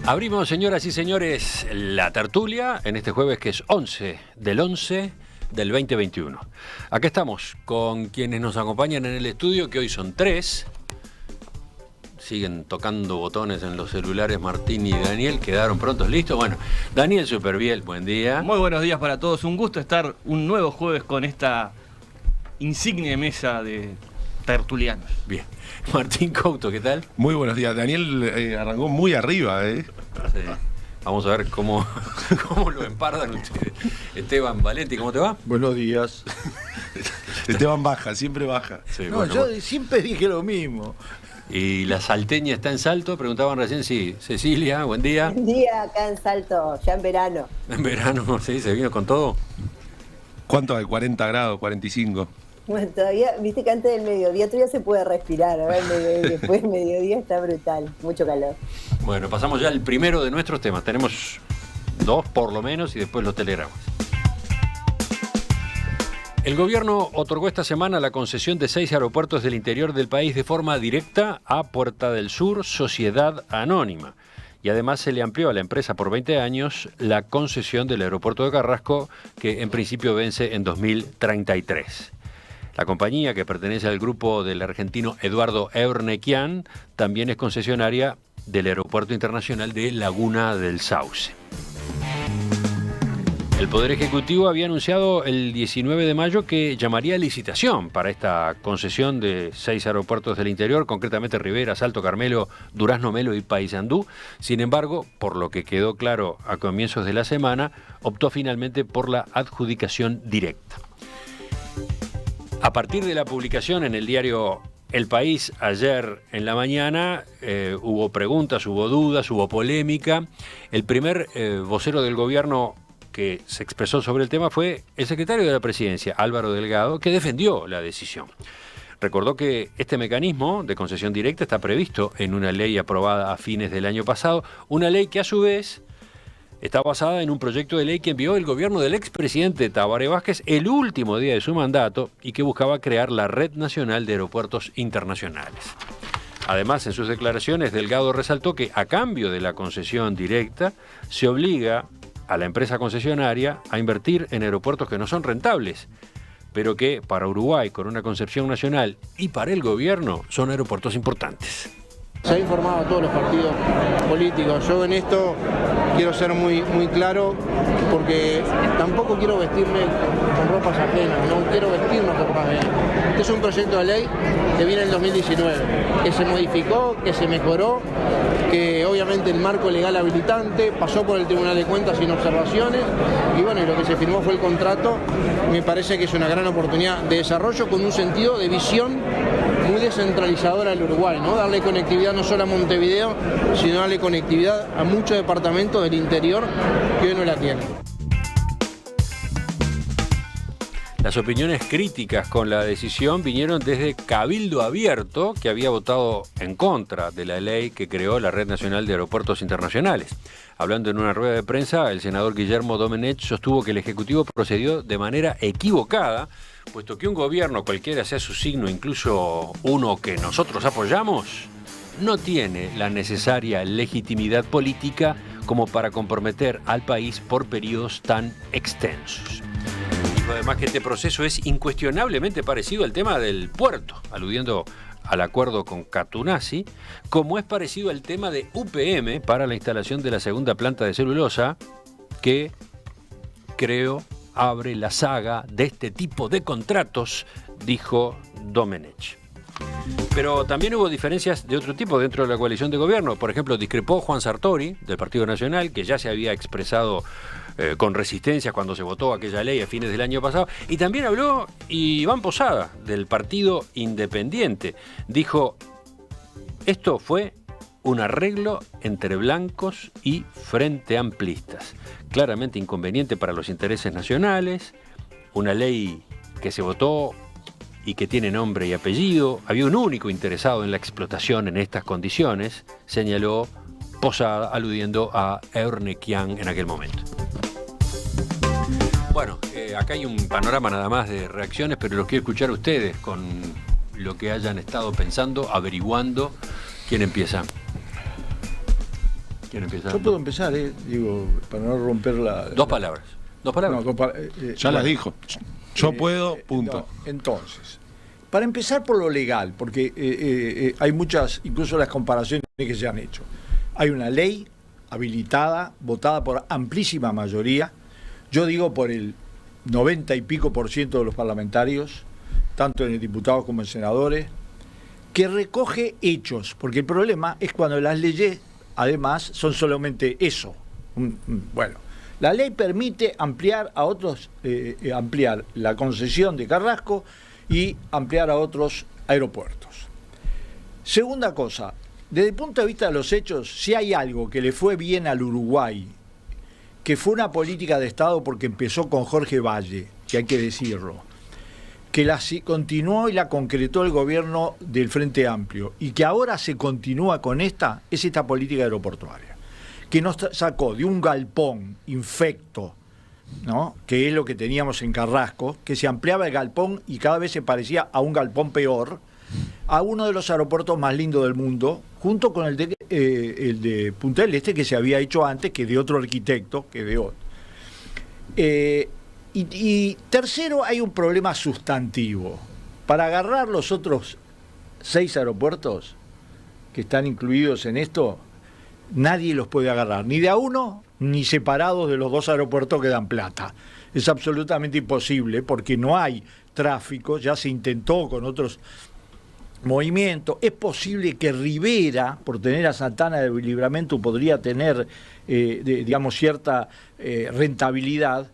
Abrimos, señoras y señores, la tertulia en este jueves que es 11 del 2021. Acá estamos con quienes nos acompañan en el estudio, que hoy son 3. Siguen tocando botones en los celulares Martín y Daniel. ¿Quedaron prontos listos? Bueno, Daniel Superviel, buen día. Muy buenos días para todos. Un gusto estar un nuevo jueves con esta insigne mesa de tertulianos. Bien. Martín Couto, ¿qué tal? Muy buenos días. Daniel arrancó muy arriba, Sí. Vamos a ver cómo lo empardan ustedes. Esteban Valenti, ¿cómo te va? Buenos días. Esteban baja, siempre baja. Sí, No, yo siempre dije lo mismo. ¿Y la salteña está en Salto? Preguntaban recién, sí. Cecilia, buen día. Buen día acá en Salto, ya en verano. En verano, sí, se vino con todo. ¿Cuánto hay? 40 grados, 45. Bueno, todavía, viste que antes del mediodía todavía se puede respirar, ahora después del mediodía está brutal, mucho calor. Bueno, pasamos ya al primero de nuestros temas. Tenemos 2 por lo menos y después los telegramas. El gobierno otorgó esta semana la concesión de 6 aeropuertos del interior del país de forma directa a Puerta del Sur, Sociedad Anónima. Y además se le amplió a la empresa por 20 años la concesión del aeropuerto de Carrasco, que en principio vence en 2033. La compañía, que pertenece al grupo del argentino Eduardo Eurnequian, también es concesionaria del Aeropuerto Internacional de Laguna del Sauce. El Poder Ejecutivo había anunciado el 19 de mayo que llamaría a licitación para esta concesión de 6 aeropuertos del interior, concretamente Rivera, Salto, Carmelo, Durazno, Melo y Paysandú. Sin embargo, por lo que quedó claro a comienzos de la semana, optó finalmente por la adjudicación directa. A partir de la publicación en el diario El País ayer en la mañana, hubo preguntas, hubo dudas, hubo polémica. El primer vocero del gobierno que se expresó sobre el tema fue el secretario de la Presidencia, Álvaro Delgado, que defendió la decisión. Recordó que este mecanismo de concesión directa está previsto en una ley aprobada a fines del año pasado, una ley que a su vez está basada en un proyecto de ley que envió el gobierno del expresidente Tabaré Vázquez el último día de su mandato y que buscaba crear la Red Nacional de Aeropuertos Internacionales. Además, en sus declaraciones, Delgado resaltó que a cambio de la concesión directa se obliga a la empresa concesionaria a invertir en aeropuertos que no son rentables, pero que para Uruguay, con una concepción nacional, y para el gobierno, son aeropuertos importantes. Se ha informado a todos los partidos políticos. Yo en esto quiero ser muy claro, porque tampoco quiero vestirme con ropas ajenas, no quiero vestirnos con ropas ajenas. Este es un proyecto de ley que viene en 2019, que se modificó, que se mejoró, que obviamente el marco legal habilitante pasó por el Tribunal de Cuentas sin observaciones, y bueno, y lo que se firmó fue el contrato. Me parece que es una gran oportunidad de desarrollo con un sentido de visión muy descentralizadora al Uruguay, ¿no? Darle conectividad no solo a Montevideo, sino darle conectividad a muchos departamentos del interior que hoy no la tienen. Las opiniones críticas con la decisión vinieron desde Cabildo Abierto, que había votado en contra de la ley que creó la Red Nacional de Aeropuertos Internacionales. Hablando en una rueda de prensa, el senador Guillermo Domenech sostuvo que el Ejecutivo procedió de manera equivocada, puesto que un gobierno, cualquiera sea su signo, incluso uno que nosotros apoyamos, no tiene la necesaria legitimidad política como para comprometer al país por periodos tan extensos. Dijo además que este proceso es incuestionablemente parecido al tema del puerto, aludiendo al acuerdo con Catunasi, como es parecido al tema de UPM para la instalación de la segunda planta de celulosa, que creo abre la saga de este tipo de contratos, dijo Domenech. Pero también hubo diferencias de otro tipo dentro de la coalición de gobierno. Por ejemplo, discrepó Juan Sartori, del Partido Nacional, que ya se había expresado con resistencia cuando se votó aquella ley a fines del año pasado. Y también habló Iván Posada, del Partido Independiente. Dijo, esto fue un arreglo entre blancos y frente amplistas. Claramente inconveniente para los intereses nacionales, una ley que se votó y que tiene nombre y apellido. Había un único interesado en la explotación en estas condiciones, señaló Posada, aludiendo a Eurnequian en aquel momento. Bueno, acá hay un panorama nada más de reacciones, pero los quiero escuchar a ustedes con lo que hayan estado pensando, averiguando. ¿Quién empieza? ¿Quién empieza? Yo puedo empezar, digo, para no romper la... Dos palabras. Dos palabras. No, Ya las dijo. Yo puedo, punto. no, entonces, para empezar por lo legal, porque hay muchas, incluso las comparaciones que se han hecho. Hay una ley habilitada, votada por amplísima mayoría, yo digo por el 90 y pico % de los parlamentarios, tanto en el diputados como en senadores, que recoge hechos, porque el problema es cuando las leyes, además, son solamente eso. Bueno, la ley permite ampliar a otros, ampliar la concesión de Carrasco y ampliar a otros aeropuertos. Segunda cosa, desde el punto de vista de los hechos, si hay algo que le fue bien al Uruguay, que fue una política de Estado porque empezó con Jorge Valle, que hay que decirlo, que la continuó y la concretó el gobierno del Frente Amplio, y que ahora se continúa con esta, es esta política aeroportuaria, que nos sacó de un galpón infecto, ¿no?, que es lo que teníamos en Carrasco, que se ampliaba el galpón y cada vez se parecía a un galpón peor, a uno de los aeropuertos más lindos del mundo, junto con el de Punta del Este, que se había hecho antes, que de otro arquitecto, que de otro. Y tercero, hay un problema sustantivo. Para agarrar los otros 6 aeropuertos que están incluidos en esto, nadie los puede agarrar, ni de a uno, ni separados de los 2 aeropuertos que dan plata. Es absolutamente imposible porque no hay tráfico, ya se intentó con otros movimientos. Es posible que Rivera, por tener a Santana de Livramento, podría tener, digamos, cierta rentabilidad.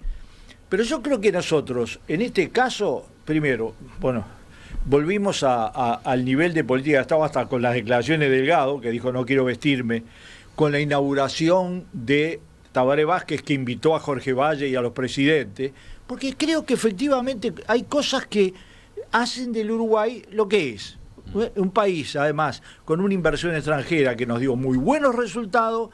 Pero yo creo que nosotros, en este caso, primero, bueno, volvimos al nivel de política de Estado hasta con las declaraciones de Delgado, que dijo no quiero vestirme, con la inauguración de Tabaré Vázquez, que invitó a Jorge Valle y a los presidentes, porque creo que efectivamente hay cosas que hacen del Uruguay lo que es. Un país, además, con una inversión extranjera que nos dio muy buenos resultados,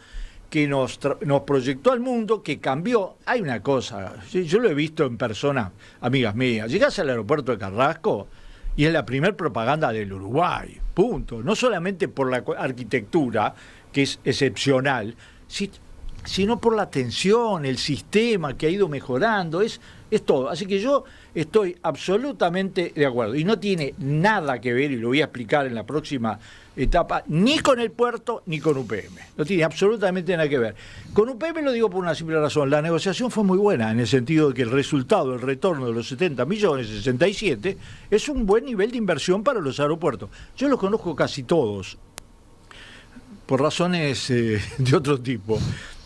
que nos proyectó al mundo, que cambió. Hay una cosa, yo lo he visto en persona, amigas mías, llegás al aeropuerto de Carrasco y es la primer propaganda del Uruguay, punto. No solamente por la arquitectura, que es excepcional, sino por la atención, el sistema que ha ido mejorando, es todo. Así que yo estoy absolutamente de acuerdo. Y no tiene nada que ver, y lo voy a explicar en la próxima etapa, ni con el puerto ni con UPM. No tiene absolutamente nada que ver. Con UPM lo digo por una simple razón. La negociación fue muy buena, en el sentido de que el resultado, el retorno de los 70 millones, 67, es un buen nivel de inversión para los aeropuertos. Yo los conozco casi todos, por razones de otro tipo.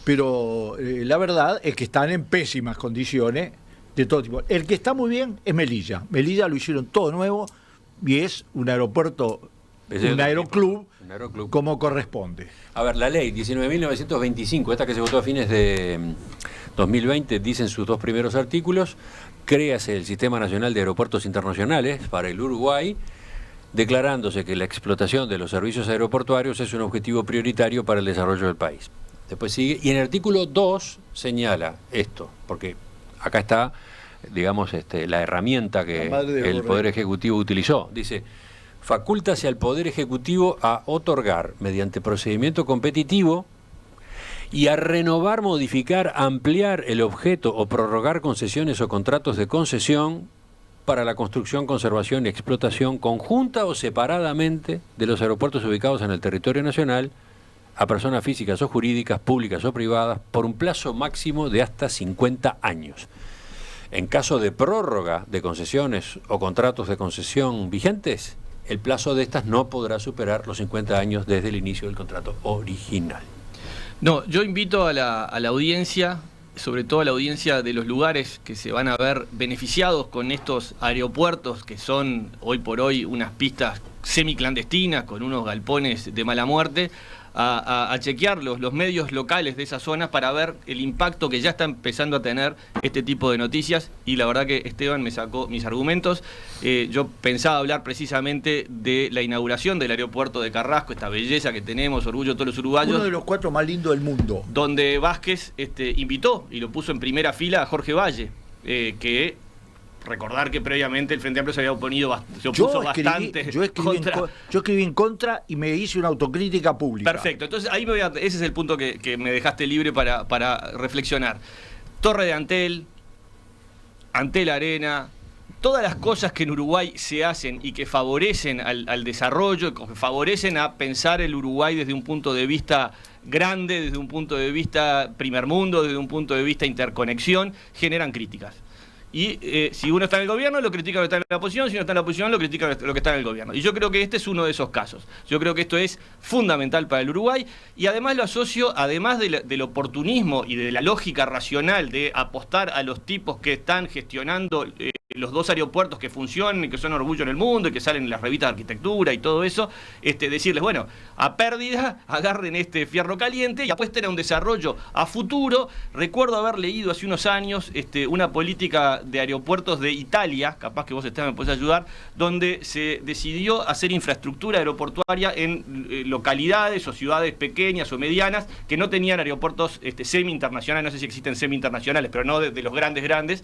Pero la verdad es que están en pésimas condiciones de todo tipo. El que está muy bien es Melilla. Melilla lo hicieron todo nuevo y es un aeropuerto, un aeroclub como corresponde. A ver, la ley 19.925, esta que se votó a fines de 2020, dicen sus 2 primeros artículos, créase el Sistema Nacional de Aeropuertos Internacionales para el Uruguay, declarándose que la explotación de los servicios aeroportuarios es un objetivo prioritario para el desarrollo del país. Después sigue, y en el artículo 2 señala esto, porque acá está, digamos, la herramienta que el Poder Ejecutivo utilizó. Dice, facúltase al Poder Ejecutivo a otorgar, mediante procedimiento competitivo, y a renovar, modificar, ampliar el objeto o prorrogar concesiones o contratos de concesión para la construcción, conservación y explotación conjunta o separadamente de los aeropuertos ubicados en el territorio nacional, a personas físicas o jurídicas, públicas o privadas, por un plazo máximo de hasta 50 años. En caso de prórroga de concesiones o contratos de concesión vigentes, el plazo de estas no podrá superar los 50 años desde el inicio del contrato original. No, yo invito a la audiencia, sobre todo a la audiencia de los lugares que se van a ver beneficiados con estos aeropuertos, que son hoy por hoy unas pistas semiclandestinas con unos galpones de mala muerte, a chequear los medios locales de esas zonas para ver el impacto que ya está empezando a tener este tipo de noticias. Y la verdad que Esteban me sacó mis argumentos. Yo pensaba hablar precisamente de la inauguración del aeropuerto de Carrasco, esta belleza que tenemos, orgullo de todos los uruguayos. Uno de los 4 más lindos del mundo. Donde Vázquez invitó y lo puso en primera fila a Jorge Valle, que recordar que previamente el Frente Amplio se había se opuso bastante yo escribí en contra y me hice una autocrítica pública. Perfecto, entonces ahí ese es el punto que me dejaste libre para reflexionar. Torre de Antel Arena, todas las cosas que en Uruguay se hacen y que favorecen al desarrollo, que favorecen a pensar el Uruguay desde un punto de vista grande, desde un punto de vista primer mundo, desde un punto de vista interconexión, generan críticas. Y si uno está en el gobierno, lo critica lo que está en la oposición; si uno está en la oposición, lo critica lo que está en el gobierno. Y yo creo que este es uno de esos casos. Yo creo que esto es fundamental para el Uruguay, y además lo asocio, además del oportunismo y de la lógica racional de apostar a los tipos que están gestionando los dos aeropuertos que funcionan y que son orgullo en el mundo y que salen en las revistas de arquitectura y todo eso, decirles, bueno, a pérdida, agarren este fierro caliente y apuesten a un desarrollo a futuro. Recuerdo haber leído hace unos años una política de aeropuertos de Italia, capaz que vos, Esteban, me podés ayudar, donde se decidió hacer infraestructura aeroportuaria en localidades o ciudades pequeñas o medianas que no tenían aeropuertos semi-internacionales. No sé si existen semi-internacionales, pero no de los grandes.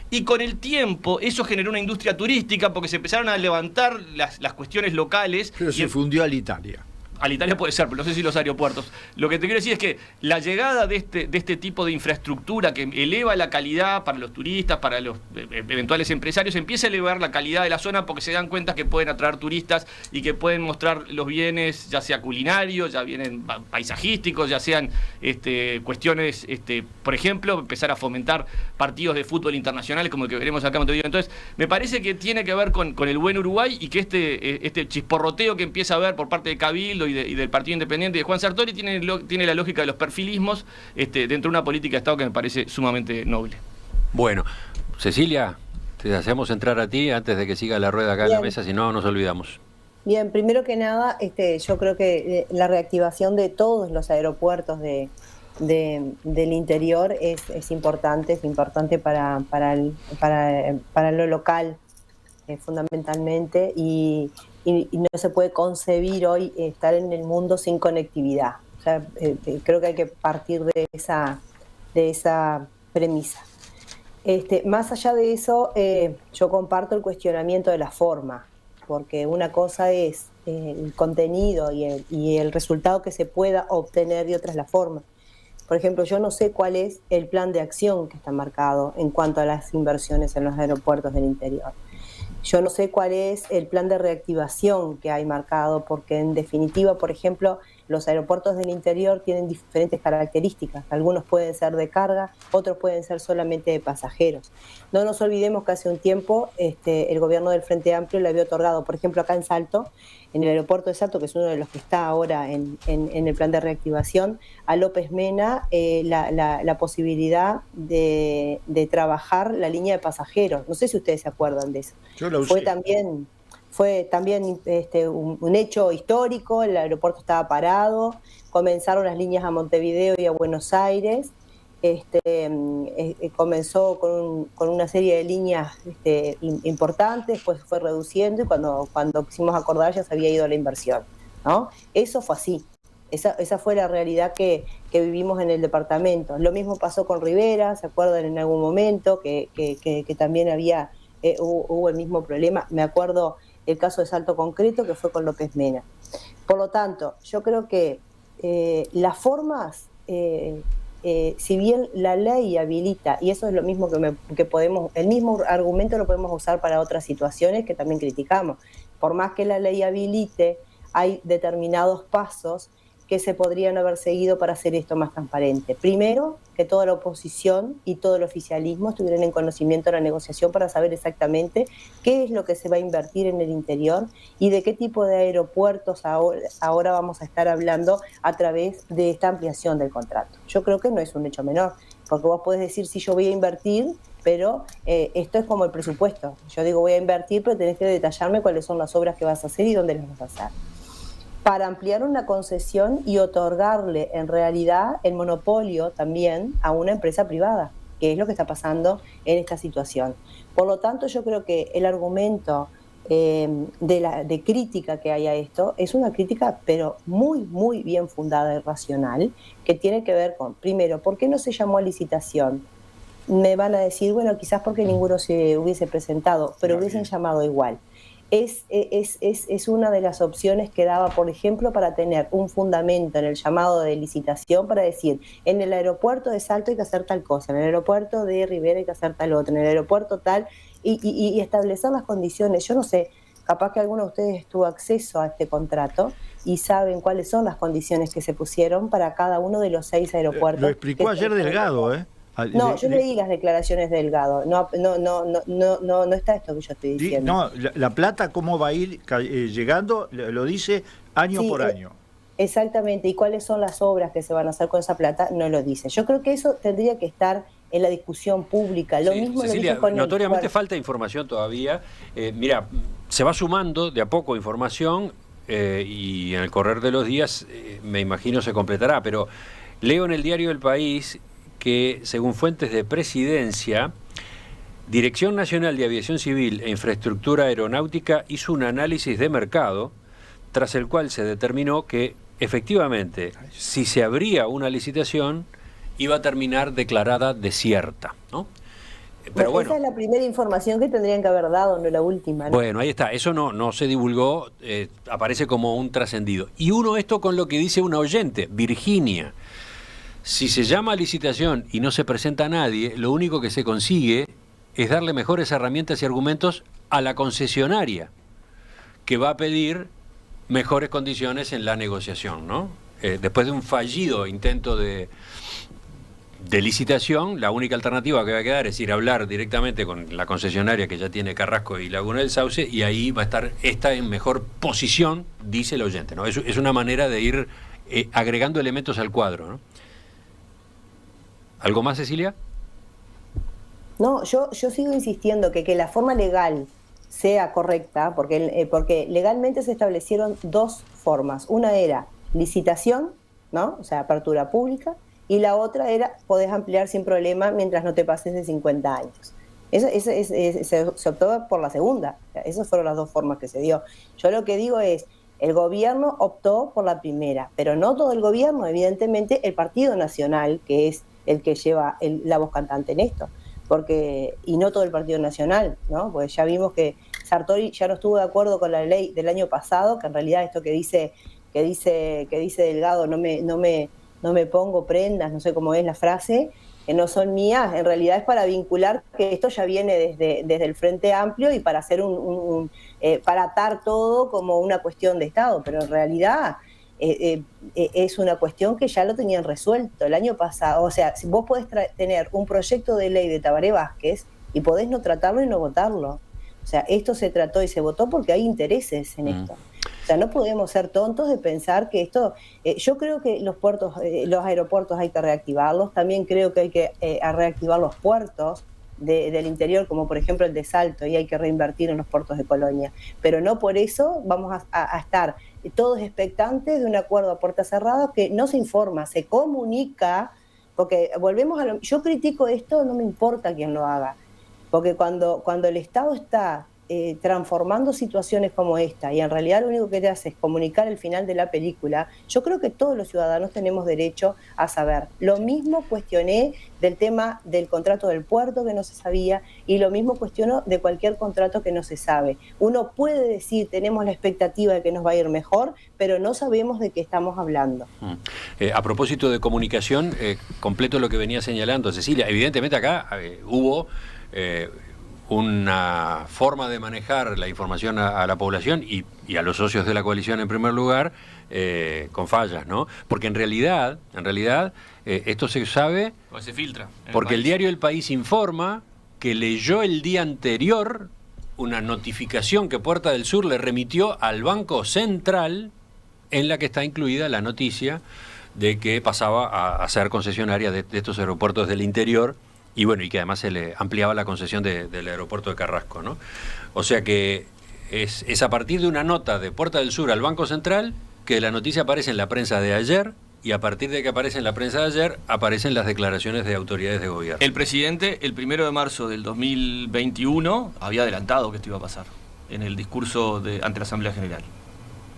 Y con el tiempo eso generó una industria turística porque se empezaron a levantar las cuestiones locales. Pero se fundió al Italia. Al Italia puede ser, pero no sé si los aeropuertos. Lo que te quiero decir es que la llegada de este tipo de infraestructura que eleva la calidad para los turistas, para los eventuales empresarios, empieza a elevar la calidad de la zona porque se dan cuenta que pueden atraer turistas y que pueden mostrar los bienes, ya sea culinarios, ya vienen paisajísticos, ya sean cuestiones, por ejemplo, empezar a fomentar partidos de fútbol internacionales como el que veremos acá en Montevideo. Entonces, me parece que tiene que ver con el buen Uruguay, y que este chisporroteo que empieza a haber por parte de Cabildo y del Partido Independiente de Juan Sartori tiene la lógica de los perfilismos dentro de una política de Estado que me parece sumamente noble. Bueno, Cecilia, te hacemos entrar a ti antes de que siga la rueda acá en la mesa, si no nos olvidamos. Bien, primero que nada, yo creo que la reactivación de todos los aeropuertos del interior es importante para lo local, fundamentalmente, y no se puede concebir hoy estar en el mundo sin conectividad. O sea, creo que hay que partir de esa premisa. Más allá de eso, yo comparto el cuestionamiento de la forma, porque una cosa es el contenido y el resultado que se pueda obtener, y otra es la forma. Por ejemplo, yo no sé cuál es el plan de acción que está marcado en cuanto a las inversiones en los aeropuertos del interior. Yo no sé cuál es el plan de reactivación que hay marcado, porque en definitiva, por ejemplo, los aeropuertos del interior tienen diferentes características. Algunos pueden ser de carga, otros pueden ser solamente de pasajeros. No nos olvidemos que hace un tiempo el gobierno del Frente Amplio le había otorgado, por ejemplo, acá en Salto, en el aeropuerto de Salto, que es uno de los que está ahora en el plan de reactivación, a López Mena la posibilidad de trabajar la línea de pasajeros. No sé si ustedes se acuerdan de eso. Yo lo usé. Fue también un hecho histórico. El aeropuerto estaba parado, comenzaron las líneas a Montevideo y a Buenos Aires, comenzó con una serie de líneas importantes, después fue reduciendo, y cuando quisimos acordar ya se había ido la inversión, ¿no? Eso fue así. Esa fue la realidad que vivimos en el departamento. Lo mismo pasó con Rivera, ¿se acuerdan en algún momento? Que también hubo el mismo problema. Me acuerdo el caso de Salto Concreto, que fue con López Mena. Por lo tanto, yo creo que las formas, si bien la ley habilita, y eso es lo mismo que podemos, el mismo argumento lo podemos usar para otras situaciones que también criticamos. Por más que la ley habilite, hay determinados pasos que se podrían haber seguido para hacer esto más transparente. Primero, que toda la oposición y todo el oficialismo estuvieran en conocimiento de la negociación para saber exactamente qué es lo que se va a invertir en el interior y de qué tipo de aeropuertos ahora vamos a estar hablando a través de esta ampliación del contrato. Yo creo que no es un hecho menor, porque vos podés decir, sí, yo voy a invertir, pero esto es como el presupuesto. Yo digo, voy a invertir, pero tenés que detallarme cuáles son las obras que vas a hacer y dónde las vas a hacer, para ampliar una concesión y otorgarle en realidad el monopolio también a una empresa privada, que es lo que está pasando en esta situación. Por lo tanto, yo creo que el argumento de crítica que hay a esto es una crítica, pero muy, muy bien fundada y racional, que tiene que ver con, primero, ¿por qué no se llamó a licitación? me van a decir, bueno, quizás porque ninguno se hubiese presentado, pero hubiesen llamado igual. Es una de las opciones que daba, por ejemplo, para tener un fundamento en el llamado de licitación para decir, en el aeropuerto de Salto hay que hacer tal cosa, en el aeropuerto de Rivera hay que hacer tal otra, en el aeropuerto tal, y establecer las condiciones. Yo no sé, capaz que alguno de ustedes tuvo acceso a este contrato y saben cuáles son las condiciones que se pusieron para cada uno de los 6 aeropuertos. Lo explicó ayer Delgado, ¿eh? No, yo leí las declaraciones de Delgado. No está esto que yo estoy diciendo. No, la plata cómo va a ir llegando, lo dice año por año. Exactamente, y cuáles son las obras que se van a hacer con esa plata, no lo dice. Yo creo que eso tendría que estar en la discusión pública. Lo mismo Cecilia, lo con notoriamente falta información todavía. Mira, se va sumando de a poco información y en el correr de los días me imagino se completará, pero leo en el diario El País que, según fuentes de Presidencia, Dirección Nacional de Aviación Civil e Infraestructura Aeronáutica hizo un análisis de mercado, tras el cual se determinó que, efectivamente, si se abría una licitación, iba a terminar declarada desierta, ¿no? Pero bueno, esa es la primera información que tendrían que haber dado, no la última, ¿no? Bueno, ahí está, eso no se divulgó, aparece como un trascendido. Y uno esto con lo que dice una oyente, Virginia. Si se llama a licitación y no se presenta a nadie, lo único que se consigue es darle mejores herramientas y argumentos a la concesionaria, que va a pedir mejores condiciones en la negociación, ¿no? Después de un fallido intento de licitación, la única alternativa que va a quedar es ir a hablar directamente con la concesionaria que ya tiene Carrasco y Laguna del Sauce, y ahí va a estar esta en mejor posición, dice el oyente, ¿no? Es una manera de ir agregando elementos al cuadro, ¿no? ¿Algo más, Cecilia? No, yo sigo insistiendo que la forma legal sea correcta, porque legalmente se establecieron 2 formas. Una era licitación, ¿no? O sea, apertura pública, y la otra era podés ampliar sin problema mientras no te pases de 50 años. Se optó por la segunda. O sea, esas fueron las 2 formas que se dio. Yo lo que digo es, el gobierno optó por la primera, pero no todo el gobierno, evidentemente el Partido Nacional, que es el que lleva la voz cantante en esto, y no todo el Partido Nacional, ¿no? Porque ya vimos que Sartori ya no estuvo de acuerdo con la ley del año pasado, que en realidad esto que dice Delgado, no me pongo prendas, no sé cómo es la frase, que no son mías, en realidad es para vincular que esto ya viene desde el Frente Amplio y para hacer para atar todo como una cuestión de Estado, pero en realidad es una cuestión que ya lo tenían resuelto el año pasado. O sea, si vos podés tener un proyecto de ley de Tabaré Vázquez y podés no tratarlo y no votarlo. O sea, esto se trató y se votó porque hay intereses en esto. O sea, no podemos ser tontos de pensar que esto... yo creo que los aeropuertos hay que reactivarlos. También creo que hay que reactivar los puertos del interior, como por ejemplo el de Salto, y hay que reinvertir en los puertos de Colonia. Pero no por eso vamos a estar todos expectantes de un acuerdo a puertas cerradas que no se informa, se comunica, porque volvemos a yo critico esto, no me importa quién lo haga, porque cuando el Estado está transformando situaciones como esta y en realidad lo único que te hace es comunicar el final de la película, yo creo que todos los ciudadanos tenemos derecho a saber. Lo mismo cuestioné del tema del contrato del puerto que no se sabía y lo mismo cuestiono de cualquier contrato que no se sabe. Uno puede decir, tenemos la expectativa de que nos va a ir mejor, pero no sabemos de qué estamos hablando. A propósito de comunicación, completo lo que venía señalando Cecilia, evidentemente acá hubo... una forma de manejar la información a la población y a los socios de la coalición en primer lugar con fallas, ¿no? Porque en realidad esto se sabe o se filtra porque el diario El País informa que leyó el día anterior una notificación que Puerta del Sur le remitió al Banco Central en la que está incluida la noticia de que pasaba a ser concesionaria de estos aeropuertos del interior. Y bueno, y que además se le ampliaba la concesión del aeropuerto de Carrasco, ¿no? O sea que es a partir de una nota de Puerta del Sur al Banco Central que la noticia aparece en la prensa de ayer, y a partir de que aparece en la prensa de ayer, aparecen las declaraciones de autoridades de gobierno. El presidente, el 1 de marzo del 2021, había adelantado que esto iba a pasar en el discurso ante la Asamblea General.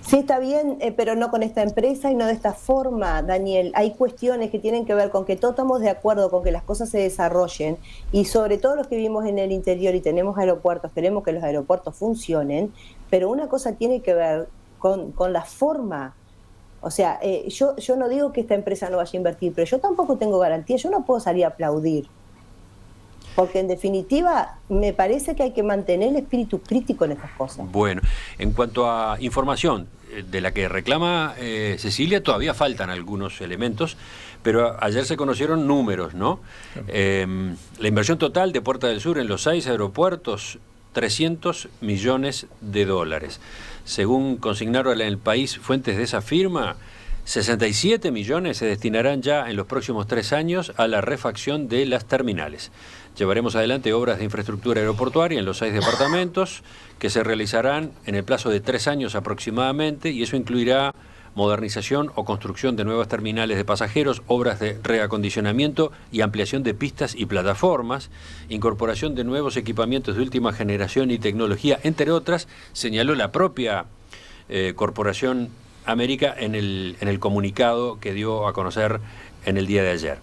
Sí, está bien, pero no con esta empresa y no de esta forma, Daniel. Hay cuestiones que tienen que ver con que todos estamos de acuerdo con que las cosas se desarrollen y sobre todo los que vivimos en el interior y tenemos aeropuertos, queremos que los aeropuertos funcionen, pero una cosa tiene que ver con la forma. O sea, yo no digo que esta empresa no vaya a invertir, pero yo tampoco tengo garantía, yo no puedo salir a aplaudir. Porque en definitiva me parece que hay que mantener el espíritu crítico en estas cosas. Bueno, en cuanto a información de la que reclama Cecilia, todavía faltan algunos elementos, pero ayer se conocieron números, ¿no? La inversión total de Puerta del Sur en los 6 aeropuertos, 300 millones de dólares. Según consignaron en El País fuentes de esa firma, 67 millones se destinarán ya en los próximos 3 años a la refacción de las terminales. Llevaremos adelante obras de infraestructura aeroportuaria en los 6 departamentos que se realizarán en el plazo de 3 años aproximadamente, y eso incluirá modernización o construcción de nuevas terminales de pasajeros, obras de reacondicionamiento y ampliación de pistas y plataformas, incorporación de nuevos equipamientos de última generación y tecnología, entre otras, señaló la propia Corporación América en el comunicado que dio a conocer en el día de ayer.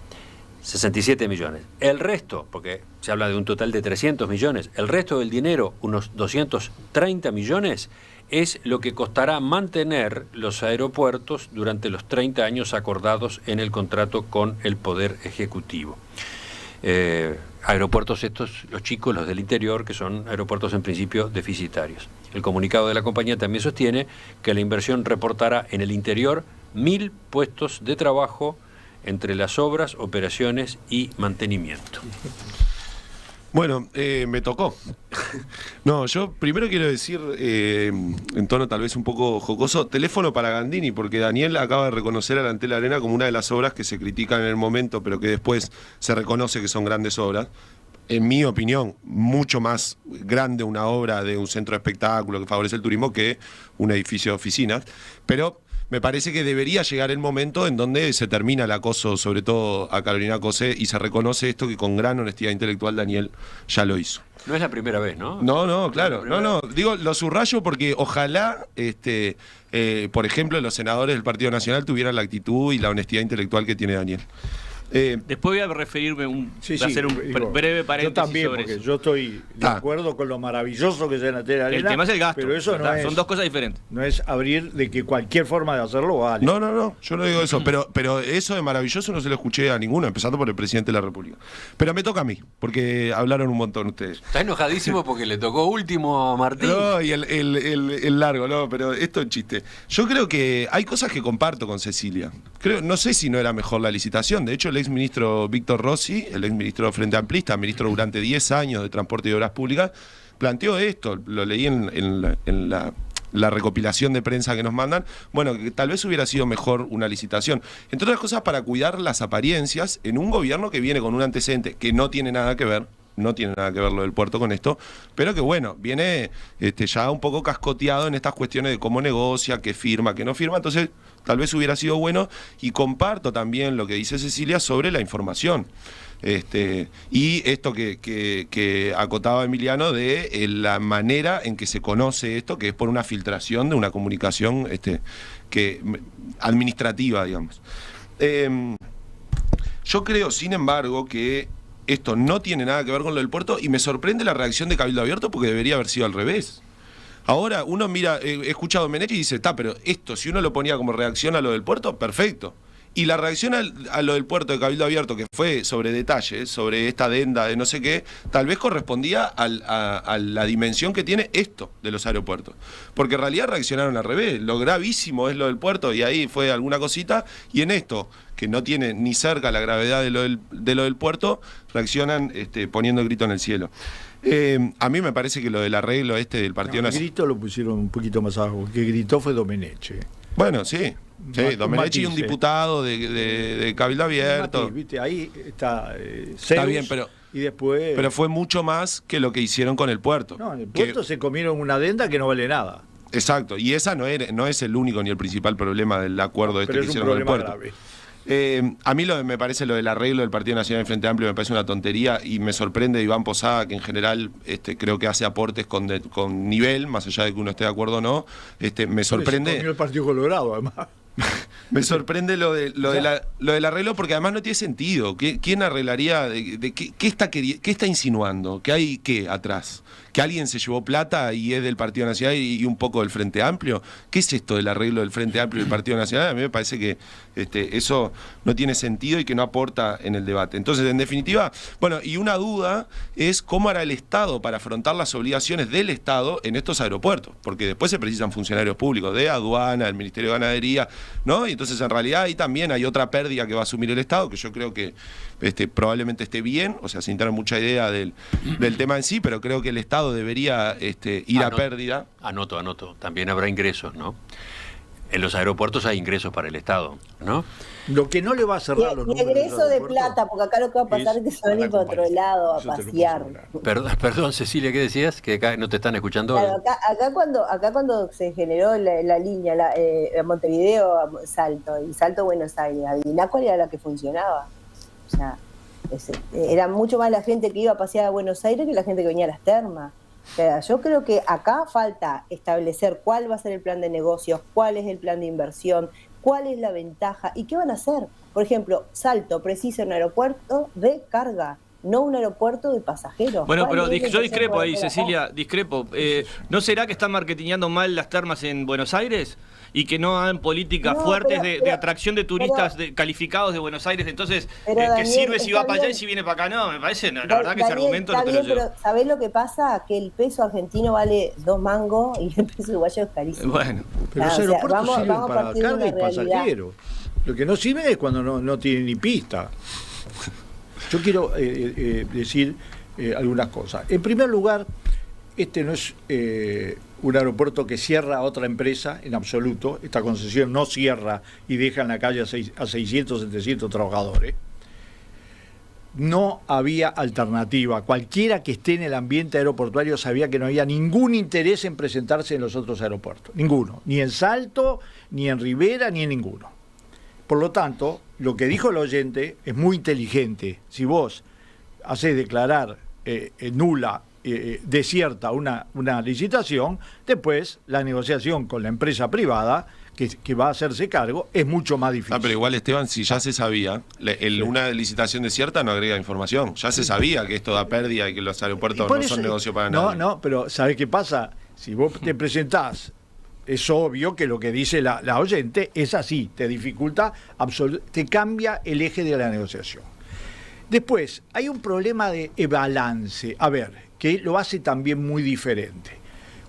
67 millones. El resto, porque se habla de un total de 300 millones, el resto del dinero, unos 230 millones, es lo que costará mantener los aeropuertos durante los 30 años acordados en el contrato con el Poder Ejecutivo. Aeropuertos estos, los chicos, los del interior, que son aeropuertos en principio deficitarios. El comunicado de la compañía también sostiene que la inversión reportará en el interior 1.000 puestos de trabajo entre las obras, operaciones y mantenimiento. Bueno, me tocó. No, yo primero quiero decir, en tono tal vez un poco jocoso, teléfono para Gandini, porque Daniel acaba de reconocer a la Antel Arena como una de las obras que se critican en el momento, pero que después se reconoce que son grandes obras. En mi opinión, mucho más grande una obra de un centro de espectáculo que favorece el turismo que un edificio de oficinas, pero me parece que debería llegar el momento en donde se termina el acoso, sobre todo a Carolina Cose, y se reconoce esto que con gran honestidad intelectual Daniel ya lo hizo. No es la primera vez, ¿no? No, claro. No. Digo, lo subrayo porque ojalá, por ejemplo, los senadores del Partido Nacional tuvieran la actitud y la honestidad intelectual que tiene Daniel. Después voy a referirme, voy a hacer un breve paréntesis. Yo también, sobre porque eso. yo estoy de acuerdo con lo maravilloso que es la Antel Arena. El tema es el gasto, pero eso no es, son dos cosas diferentes. No es abrir de que cualquier forma de hacerlo vale. No, yo no digo eso, pero eso de maravilloso no se lo escuché a ninguno, empezando por el presidente de la República. Pero me toca a mí, porque hablaron un montón ustedes. Está enojadísimo porque le tocó último a Martín. No, y el largo, no, pero esto es chiste. Yo creo que hay cosas que comparto con Cecilia. No sé si no era mejor la licitación. De hecho, el exministro Víctor Rossi, el exministro de Frente Amplista, ministro durante 10 años de Transporte y Obras Públicas, planteó esto, lo leí en la recopilación de prensa que nos mandan, bueno, que tal vez hubiera sido mejor una licitación. Entre otras cosas, para cuidar las apariencias en un gobierno que viene con un antecedente que no tiene nada que ver, lo del puerto con esto, pero que bueno, viene ya un poco cascoteado en estas cuestiones de cómo negocia, qué firma, qué no firma, entonces tal vez hubiera sido bueno, y comparto también lo que dice Cecilia sobre la información. Y esto que acotaba Emiliano de la manera en que se conoce esto, que es por una filtración de una comunicación administrativa, digamos. Yo creo, sin embargo, que esto no tiene nada que ver con lo del puerto, y me sorprende la reacción de Cabildo Abierto porque debería haber sido al revés. Ahora uno mira, escucha a Domenech y dice, pero esto, si uno lo ponía como reacción a lo del puerto, perfecto. Y la reacción a lo del puerto de Cabildo Abierto, que fue sobre detalles, sobre esta adenda de no sé qué, tal vez correspondía a la dimensión que tiene esto de los aeropuertos. Porque en realidad reaccionaron al revés. Lo gravísimo es lo del puerto, y ahí fue alguna cosita, y en esto, que no tiene ni cerca la gravedad de lo del puerto, reaccionan poniendo el grito en el cielo. A mí me parece que lo del arreglo del Partido Nacional... El grito lo pusieron un poquito más abajo. El que gritó fue Domenech. Bueno, sí, Domenech y un diputado de Cabildo Abierto. Matiz, ¿viste? Ahí está Está bien, y después... Pero fue mucho más que lo que hicieron con el puerto. No, en el puerto se comieron una adenda que no vale nada. Exacto, y esa no es el único ni el principal problema del acuerdo que hicieron con el puerto. Grave. A mí me parece lo del arreglo del Partido Nacional y Frente Amplio me parece una tontería y me sorprende de Iván Posada, que en general creo que hace aportes con nivel, más allá de que uno esté de acuerdo o no. Me sorprende. El Partido Colorado, además. Me sorprende lo del arreglo porque además no tiene sentido. ¿Quién arreglaría? ¿Qué está insinuando? ¿Que hay qué atrás? ¿Que alguien se llevó plata y es del Partido Nacional y un poco del Frente Amplio? ¿Qué es esto del arreglo del Frente Amplio y del Partido Nacional? A mí me parece que eso no tiene sentido y que no aporta en el debate. Entonces, en definitiva, bueno, y una duda es cómo hará el Estado para afrontar las obligaciones del Estado en estos aeropuertos, porque después se precisan funcionarios públicos de aduana, del Ministerio de Ganadería, ¿no? Y entonces, en realidad, ahí también hay otra pérdida que va a asumir el Estado, que yo creo que probablemente esté bien, o sea, sin tener mucha idea del tema en sí, pero creo que el Estado debería ir a pérdida. Anoto. También habrá ingresos, ¿no? En los aeropuertos hay ingresos para el Estado, ¿no? Lo que no le va a cerrar los números egreso de plata, porque acá lo que va a pasar es que se van a ir para otro lado a pasear. Perdón, Cecilia, ¿qué decías? Que acá no te están escuchando. Claro, acá cuando se generó la línea Montevideo-Salto y Salto-Buenos Aires, adivina cuál era la que funcionaba. O sea, era mucho más la gente que iba a pasear a Buenos Aires que la gente que venía a las termas. O sea, yo creo que acá falta establecer cuál va a ser el plan de negocios, cuál es el plan de inversión, cuál es la ventaja y qué van a hacer. Por ejemplo, Salto precisa un aeropuerto de carga, no un aeropuerto de pasajeros. Bueno, pero yo discrepo ahí, Cecilia, discrepo. ¿No será que están marketingando mal las termas en Buenos Aires? Y que no hagan políticas fuertes de atracción de turistas calificados de Buenos Aires, entonces, ¿qué sirve si va para allá y si viene para acá? No, me parece, la verdad que ese argumento no te lo llevo. Pero ¿sabés lo que pasa? Que el peso argentino vale 2 mangos y el peso uruguayo es carísimo. Bueno, pero los aeropuertos sirven para carga y pasajeros. Lo que no sirve es cuando no tiene ni pista. Yo quiero decir algunas cosas. En primer lugar, no es un aeropuerto que cierra a otra empresa en absoluto. Esta concesión no cierra y deja en la calle a 600, 700 trabajadores. No había alternativa. Cualquiera que esté en el ambiente aeroportuario sabía que no había ningún interés en presentarse en los otros aeropuertos. Ninguno. Ni en Salto, ni en Rivera, ni en ninguno. Por lo tanto, lo que dijo el oyente es muy inteligente. Si vos hacés declarar nula, desierta una licitación, después la negociación con la empresa privada que va a hacerse cargo es mucho más difícil. Pero igual, Esteban, si ya se sabía, una licitación desierta no agrega información. Ya se sabía que esto da pérdida y que los aeropuertos no son negocio para nadie. No, pero ¿sabés qué pasa? Si vos te presentás, es obvio que lo que dice la oyente es así, te dificulta, te cambia el eje de la negociación. Después, hay un problema de balance, que lo hace también muy diferente.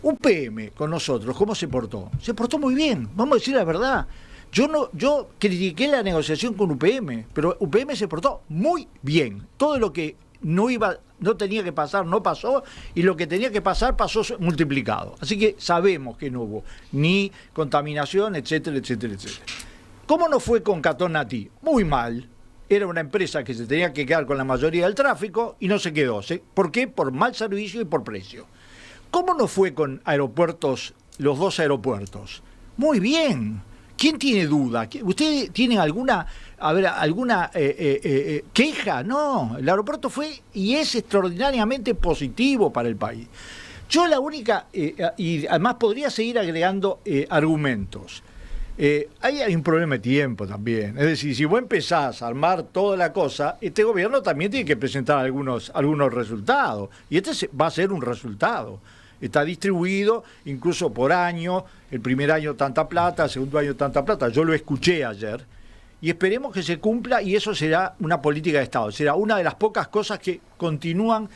UPM con nosotros, ¿cómo se portó? Se portó muy bien, vamos a decir la verdad. Yo critiqué la negociación con UPM, pero UPM se portó muy bien. Todo lo que no tenía que pasar, no pasó, y lo que tenía que pasar pasó multiplicado. Así que sabemos que no hubo ni contaminación, etcétera, etcétera, etcétera. ¿Cómo no fue con Catón Nati? Muy mal. Era una empresa que se tenía que quedar con la mayoría del tráfico y no se quedó. ¿Por qué? Por mal servicio y por precio. ¿Cómo no fue con aeropuertos, los 2 aeropuertos? Muy bien. ¿Quién tiene duda? ¿Usted tiene alguna queja? No, el aeropuerto fue y es extraordinariamente positivo para el país. Yo la única, y además podría seguir agregando argumentos. Hay un problema de tiempo también. Es decir, si vos empezás a armar toda la cosa, este gobierno también tiene que presentar algunos resultados. Y va a ser un resultado. Está distribuido incluso por año. El primer año tanta plata, el segundo año tanta plata. Yo lo escuché ayer. Y esperemos que se cumpla y eso será una política de Estado. Será una de las pocas cosas que continúan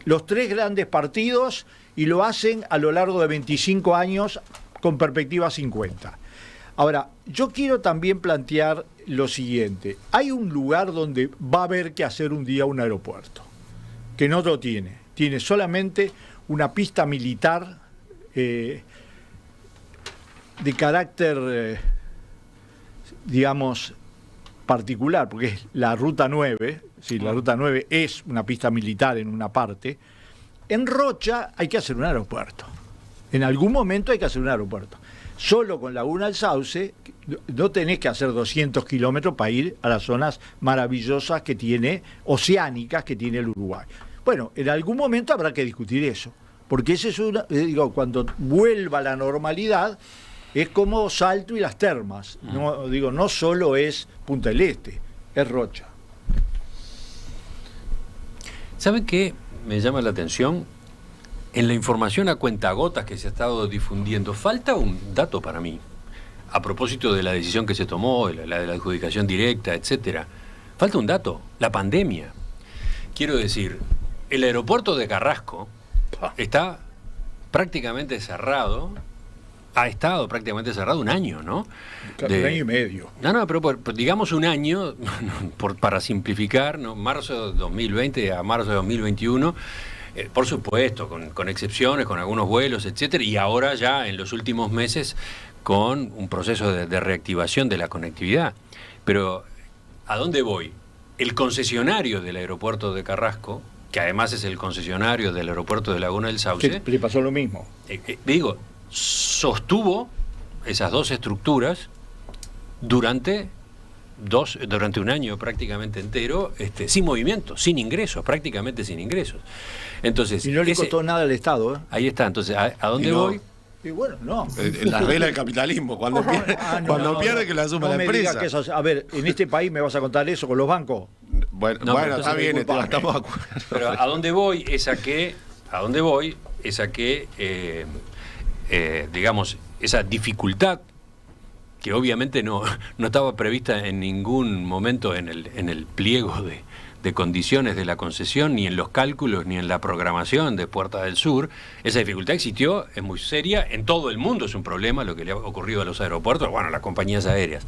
los 3 grandes partidos y lo hacen a lo largo de 25 años con perspectiva 50. Ahora, yo quiero también plantear lo siguiente. Hay un lugar donde va a haber que hacer un día un aeropuerto, que no lo tiene. Tiene solamente una pista militar de carácter, digamos, particular, porque es la Ruta 9, sí, la Ruta 9 es una pista militar en una parte. En Rocha hay que hacer un aeropuerto. En algún momento hay que hacer un aeropuerto. Solo con Laguna del Sauce, No tenés que hacer 200 kilómetros para ir a las zonas maravillosas que tiene, oceánicas que tiene el Uruguay. Bueno, en algún momento habrá que discutir eso, porque ese es cuando vuelva la normalidad, es como Salto y las termas. No solo es Punta del Este, es Rocha. ¿Saben qué me llama la atención? En la información a cuentagotas que se ha estado difundiendo, falta un dato para mí. A propósito de la decisión que se tomó, la de la adjudicación directa, etcétera. Falta un dato, la pandemia. Quiero decir, el aeropuerto de Carrasco está prácticamente cerrado, ha estado prácticamente cerrado un año, ¿no? Un año y medio. No, pero digamos un año, para simplificar, ¿no? Marzo de 2020 a marzo de 2021, por supuesto, con excepciones, con algunos vuelos, etcétera, y ahora ya en los últimos meses con un proceso de reactivación de la conectividad. Pero, ¿a dónde voy? El concesionario del aeropuerto de Carrasco, que además es el concesionario del aeropuerto de Laguna del Sauce, le pasó lo mismo. Sostuvo esas dos estructuras durante un año prácticamente entero, sin movimiento, sin ingresos, prácticamente sin ingresos. Entonces, y no le costó nada al Estado. Ahí está. Entonces, ¿a dónde voy? Y bueno, no. La regla del capitalismo, cuando pierde que la asuma la empresa. Que eso, a ver, en este país me vas a contar eso con los bancos. Bueno, está bien, estamos de acuerdo. Pero ¿a dónde voy? Es a que digamos, esa dificultad que obviamente no estaba prevista en ningún momento en el pliego de condiciones de la concesión, ni en los cálculos, ni en la programación de Puerta del Sur. Esa dificultad existió, es muy seria, en todo el mundo es un problema lo que le ha ocurrido a los aeropuertos, bueno, a las compañías aéreas.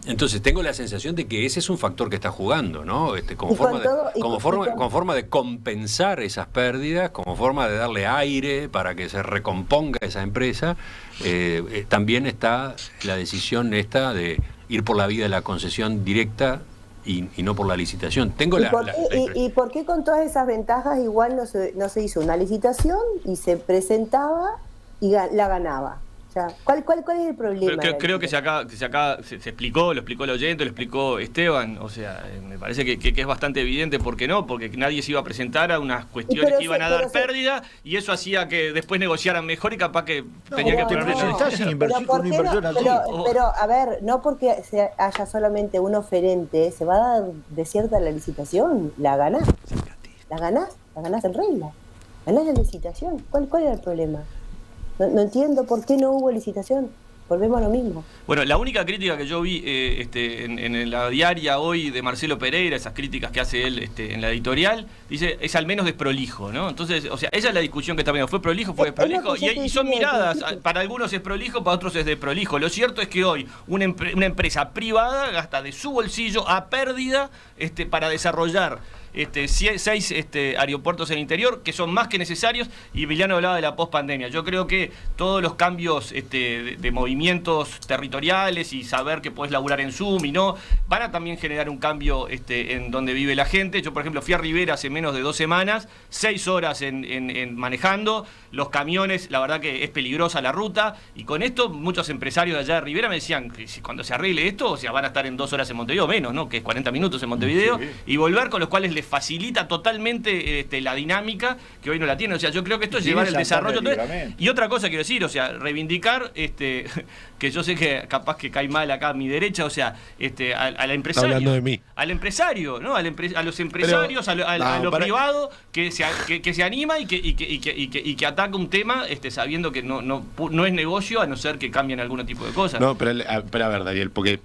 Entonces tengo la sensación de que ese es un factor que está jugando, ¿no? Como forma de compensar esas pérdidas, como forma de darle aire para que se recomponga esa empresa, también está la decisión esta de ir por la vía de la concesión directa y no por la licitación. ¿Y por qué con todas esas ventajas igual no se hizo una licitación y se presentaba y la ganaba? O sea, ¿cuál es el problema? Creo que se explicó, lo explicó el oyente, lo explicó Esteban. O sea, me parece que es bastante evidente por qué no, porque nadie se iba a presentar a unas cuestiones que iban a dar pérdida y eso hacía que después negociaran mejor y capaz que tenía que poner pero a ver, no porque haya solamente un oferente, se va a dar desierta la licitación, la ganás en regla, ganás la licitación. ¿Cuál era el problema? No entiendo por qué no hubo licitación. Volvemos a lo mismo. Bueno, la única crítica que yo vi en la diaria hoy de Marcelo Pereira, esas críticas que hace él en la editorial, dice, es al menos desprolijo, ¿no? Entonces, o sea, esa es la discusión que está viendo. ¿Fue prolijo? ¿Fue desprolijo? Y son miradas. Para algunos es prolijo, para otros es desprolijo. Lo cierto es que hoy una empresa privada gasta de su bolsillo a pérdida para desarrollar 6 aeropuertos en el interior, que son más que necesarios, y Emiliano hablaba de la pospandemia. Yo creo que todos los cambios de movimientos territoriales y saber que podés laburar en Zoom y no, van a también generar un cambio en donde vive la gente. Yo, por ejemplo, fui a Rivera hace menos de 2 semanas, 6 horas en manejando, los camiones, la verdad que es peligrosa la ruta, y con esto muchos empresarios de allá de Rivera me decían que cuando se arregle esto, o sea, van a estar en 2 horas en Montevideo, menos, ¿no? Que es 40 minutos en Montevideo, sí. Y volver, con los cuales les facilita totalmente la dinámica que hoy no la tienen. O sea, yo creo que esto es llevar el desarrollo. Y otra cosa quiero decir, o sea, reivindicar, que yo sé que capaz que cae mal acá a mi derecha, o sea, al empresario. Hablando de mí. Al empresario, ¿no? A los empresarios, pero, a lo privado, que se anima y que ataca un tema sabiendo que no es negocio, a no ser que cambien algún tipo de cosas. No, pero a ver, Daniel, porque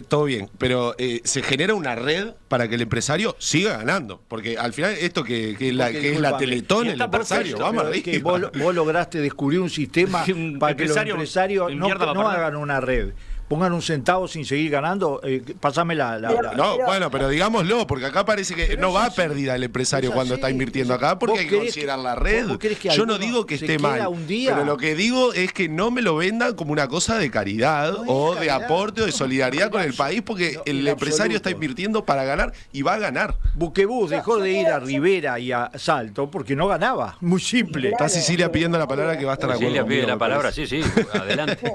todo bien, pero se genera una red para que el empresario siga ganando, porque al final esto que es la Teletón, el empresario, vamos a que vos lograste descubrir un sistema para que los empresarios no hagan una red. pongan un centavo sin seguir ganando, pásame pero digámoslo, porque acá parece que no va a pérdida el empresario cuando está invirtiendo acá, porque hay que considerar la red. Yo no digo que esté mal, pero lo que digo es que no me lo vendan como una cosa de caridad o de aporte o de solidaridad con el país, porque el empresario está invirtiendo para ganar y va a ganar. Buquebús dejó de ir a Rivera y a Salto porque no ganaba, muy simple. Está Cecilia pidiendo la palabra, que va a estar de acuerdo. Cecilia pide la palabra, sí, adelante.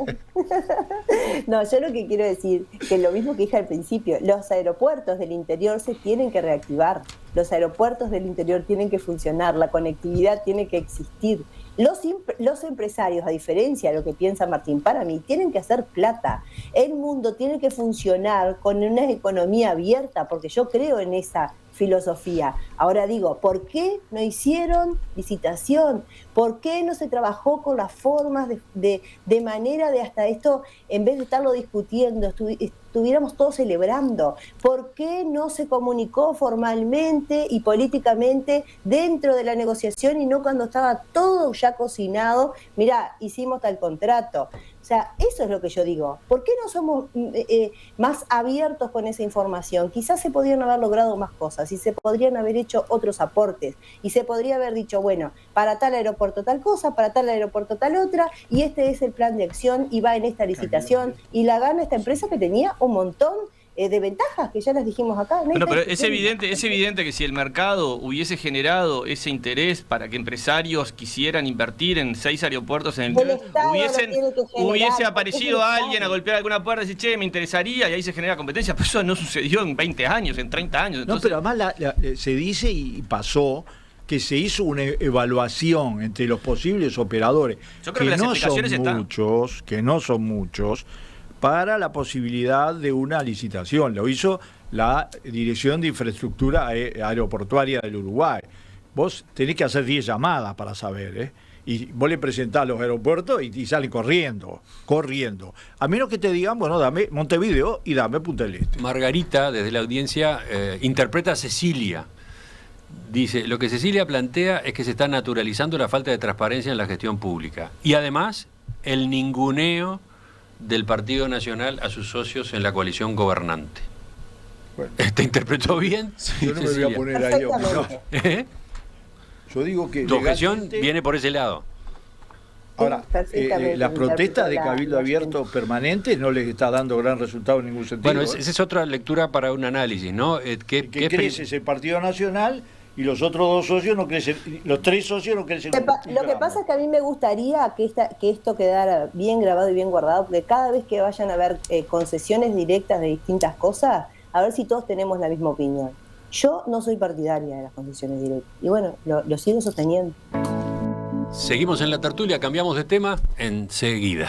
No, yo lo que quiero decir, que lo mismo que dije al principio, los aeropuertos del interior se tienen que reactivar, los aeropuertos del interior tienen que funcionar, la conectividad tiene que existir. Los empresarios, a diferencia de lo que piensa Martín, para mí, tienen que hacer plata. El mundo tiene que funcionar con una economía abierta, porque yo creo en esa filosofía. Ahora digo, ¿por qué no hicieron licitación? ¿Por qué no se trabajó con las formas de manera de hasta esto, en vez de estarlo discutiendo, estuviéramos todos celebrando? ¿Por qué no se comunicó formalmente y políticamente dentro de la negociación y no cuando estaba todo ya cocinado? Mirá, hicimos tal contrato. O sea, eso es lo que yo digo. ¿Por qué no somos más abiertos con esa información? Quizás se podrían haber logrado más cosas y se podrían haber hecho otros aportes y se podría haber dicho, bueno, para tal aeropuerto tal cosa, para tal aeropuerto tal otra, y este es el plan de acción y va en esta licitación y la gana esta empresa que tenía un montón de ventajas que ya las dijimos acá. Bueno, pero es evidente que si el mercado hubiese generado ese interés para que empresarios quisieran invertir en 6 aeropuertos en el hubiese aparecido alguien a golpear alguna puerta y decir, che, me interesaría, y ahí se genera competencia, pero eso no sucedió en 20 años, en 30 años. Entonces... No, pero además se dice y pasó que se hizo una evaluación entre los posibles operadores, yo creo que las explicaciones que no son muchos, para la posibilidad de una licitación. Lo hizo la Dirección de Infraestructura Aeroportuaria del Uruguay. Vos tenés que hacer 10 llamadas para saber, y vos le presentás los aeropuertos y salen corriendo. A menos que te digan, bueno, dame Montevideo y dame Punta del Este. Margarita, desde la audiencia, interpreta a Cecilia. Dice, lo que Cecilia plantea es que se está naturalizando la falta de transparencia en la gestión pública. Y además, el ninguneo del Partido Nacional a sus socios en la coalición gobernante. Bueno. ¿Te interpretó bien? Yo no me voy a poner ahí. Yo digo que tu objeción viene por ese lado. Ahora, las protestas de Cabildo Abierto permanente no les está dando gran resultado en ningún sentido. Bueno, esa es otra lectura para un análisis, ¿no? ¿Qué crece es el Partido Nacional y los otros dos socios no crecen, los 3 socios no crecen? Lo que pasa es que a mí me gustaría que esto quedara bien grabado y bien guardado, porque cada vez que vayan a haber concesiones directas de distintas cosas, a ver si todos tenemos la misma opinión. Yo no soy partidaria de las concesiones directas y bueno, lo sigo sosteniendo. Seguimos en la tertulia, cambiamos de tema enseguida.